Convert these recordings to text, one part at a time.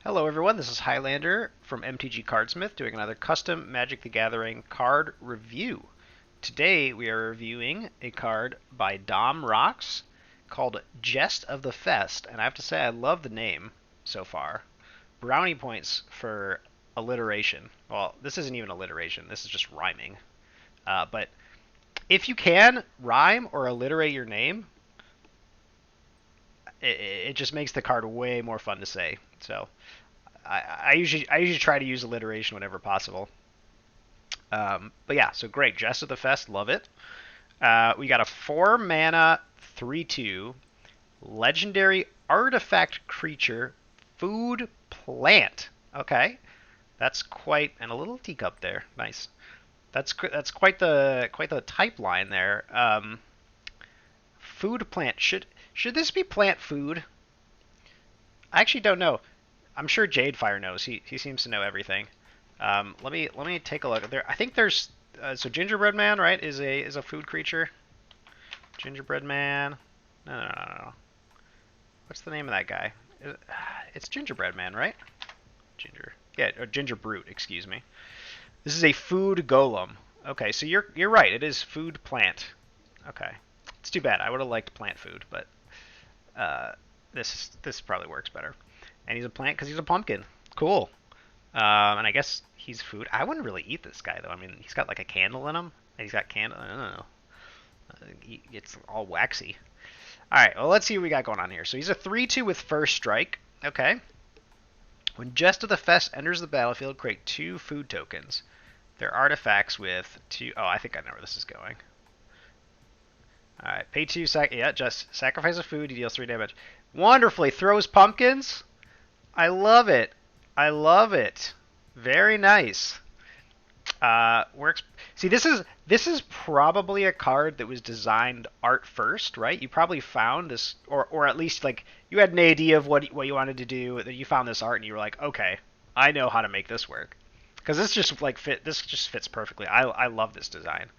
Hello everyone, this is Highlander from MTG Cardsmith doing another custom Magic the Gathering card review. Today we are reviewing a card by Dom Rocks called Jest of the Fest, and I have to say I love the name so far. Brownie points for alliteration. Well, this isn't even alliteration, this is just rhyming. But if you can rhyme or alliterate your name, it just makes the card way more fun to say. So I usually try to use alliteration whenever possible. But yeah, so great. Jest of the Fest, love it. We got a 4 mana 3/2 legendary artifact creature food plant. Okay, that's quite and a little teacup there. Nice. That's quite the type line there. Food plant should this be plant food? I actually don't know. I'm sure Jadefire knows. He seems to know everything. Let me take a look. I think there's so Gingerbread Man, right? Is a food creature. Gingerbread Man. No. What's the name of that guy? It's Gingerbread Man, right? Yeah, or Ginger Brute. Excuse me. This is a food golem. Okay, so you're right. It is food plant. Okay, it's too bad. I would have liked plant food, but this probably works better. And he's a plant because he's a pumpkin. Cool. And I guess he's food. I wouldn't really eat this guy though. I mean, he's got like a candle in him. He's got candle. I don't know. It's all waxy. All right. Well, let's see what we got going on here. So he's a 3/2 with first strike. Okay. When Jest of the Fest enters the battlefield, create 2 food tokens. They're artifacts with 2. Oh, I think I know where this is going. All right. Pay 2 Yeah, just sacrifice a food. He deals 3 damage. Wonderfully throws pumpkins. I love it. I love it. Very nice. Works. See, this is probably a card that was designed art first, right? You probably found this, or at least like you had an idea of what you wanted to do. That you found this art and you were like, okay, I know how to make this work. Because this just like this just fits perfectly. I love this design.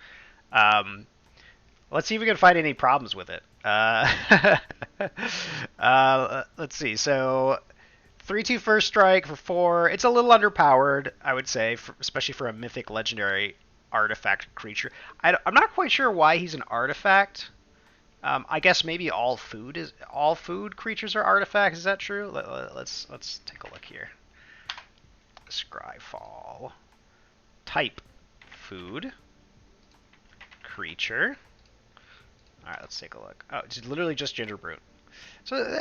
Let's see if we can find any problems with it. Let's see. So 3/2 first strike for 4. It's a little underpowered, I would say, especially for a mythic legendary artifact creature. I'm not quite sure why he's an artifact. I guess maybe all food creatures are artifacts. Is that true? Let's take a look here. Scryfall. Type food creature. All right, let's take a look. Oh, it's literally just Ginger Brute. So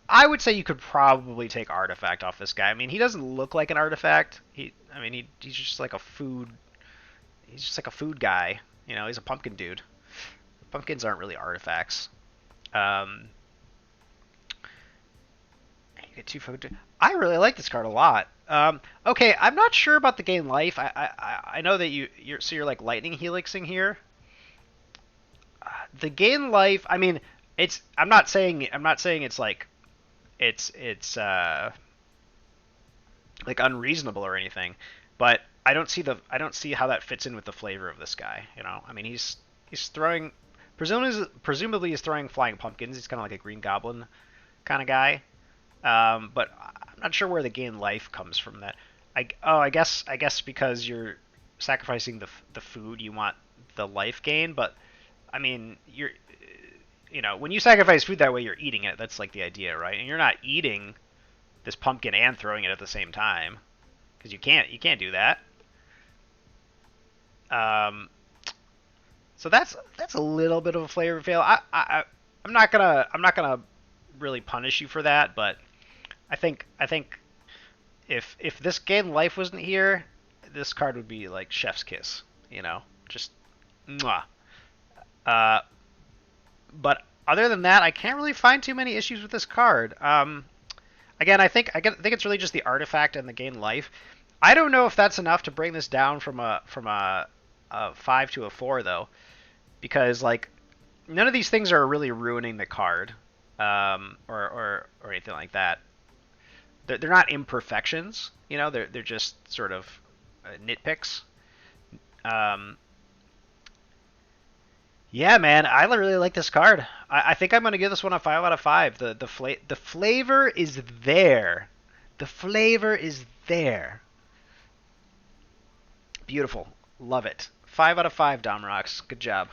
I would say you could probably take artifact off this guy. I mean, he doesn't look like an artifact. He's just like a food. He's just like a food guy. You know, he's a pumpkin dude. Pumpkins aren't really artifacts. You get 2 food. I really like this card a lot. Okay, I'm not sure about the gain life. I know that you're like lightning helixing here. The gain life. I mean, I'm not saying it's like it's like unreasonable or anything, but I don't see how that fits in with the flavor of this guy. You know, I mean, he's throwing presumably he's throwing flying pumpkins. He's kind of like a Green Goblin kind of guy, but I'm not sure where the gain life comes from. That I guess because you're sacrificing the food, you want the life gain, but I mean when you sacrifice food that way, you're eating it. That's like the idea, right? And you're not eating this pumpkin and throwing it at the same time because you can't do that. So that's a little bit of a flavor fail. I'm not gonna really punish you for that, but I think if this gain life wasn't here, this card would be like chef's kiss. You know, just mwah. But other than that, I can't really find too many issues with this card. Again, I think it's really just the artifact and the gain life. I don't know if that's enough to bring this down from a 5 to a 4 though, because like none of these things are really ruining the card, or anything like that. They're not imperfections, you know. They're just sort of nitpicks. Yeah, man, I really like this card. I think I'm gonna give this one a 5 out of 5. The flavor is there. The flavor is there. Beautiful. Love it. 5 out of 5, Domrox. Good job.